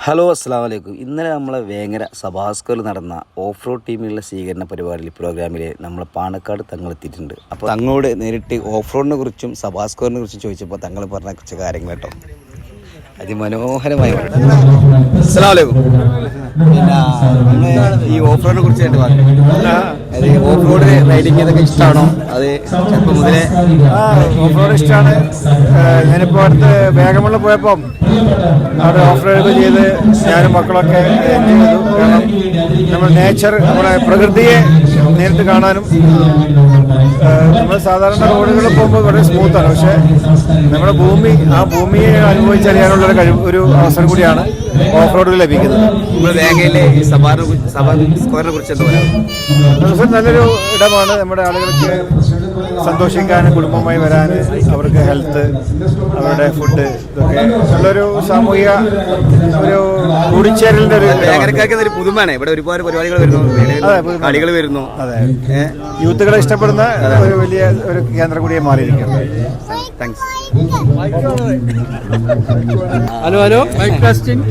Hello അസ്സലാമു അലൈക്കും. ഇന്നലെ നമ്മളെ വേങ്ങര സഭാസ്കറിൽ നടന്ന ഓഫ് റോഡ് ടീമിലുള്ള സ്വീകരണ പരിപാടിയിൽ പ്രോഗ്രാമിൽ നമ്മൾ പാണക്കാട് തങ്ങളെത്തിയിട്ടുണ്ട്. അപ്പോൾ തങ്ങളോട് നേരിട്ട് ഓഫ് റോഡിനെ കുറിച്ചും സഭാസ്കറിനെ കുറിച്ചും ചോദിച്ചപ്പോൾ തങ്ങൾ പറഞ്ഞ കുറച്ച് കാര്യങ്ങൾ കേട്ടോ അതിമനോഹരമായി. അസ്സലാമു അലൈക്കും. പിന്നെ നമ്മൾ ഈ ഓഫ് റോഡിനെ കുറിച്ചായിട്ട് പറഞ്ഞു, അത് ഓഫ് റോഡ് റൈഡിങ് ഇതൊക്കെ ഇഷ്ടമാണോ? അത് ചെറുപ്പം മുതലേ ഓഫ് റോഡ് ഇഷ്ടമാണ്. ഞാനിപ്പോൾ അടുത്ത് വേഗമുള്ള പോയപ്പം അവിടെ ഓഫ് റോഡ് ചെയ്ത് ഞാനും മക്കളൊക്കെ എൻജോയ് ചെയ്തു. കാരണം നമ്മൾ നേച്ചർ, നമ്മുടെ പ്രകൃതിയെ നേരിട്ട് കാണാനും, നമ്മൾ സാധാരണ റോഡുകളിൽ പോകുമ്പോൾ വളരെ സ്മൂത്താണ്, പക്ഷേ നമ്മുടെ ആ ഭൂമിയെ അനുഭവിച്ചറിയാനുള്ളൊരു ഒരു അവസരം കൂടിയാണ് ഓഫ് റോഡിൽ ലഭിക്കുന്നത്. വേഗയിലെ സ്ക്വയറിനെ കുറിച്ച് എന്താ പറയുക? നല്ലൊരു ഇടമാണ്. നമ്മുടെ ആളുകൾക്ക് സന്തോഷിക്കാനും കുടുംബമായി വരാൻ, അവർക്ക് ഹെൽത്ത്, അവരുടെ ഫുഡ്, ഇതൊക്കെ നല്ലൊരു സാമൂഹിക ഒരു കൂടിച്ചേരലിന്റെ ഒരു പുതുമയാണ്. ഇവിടെ ഒരുപാട് പരിപാടികൾ വരുന്നു, കളികൾ വരുന്നു. അതെ, യൂത്തുകളെ ഇഷ്ടപ്പെടുന്ന ഒരു വലിയ ഒരു കേന്ദ്രം കൂടിയായി മാറിയിരിക്കുന്നു. താങ്ക്സ്. Hello mike testing.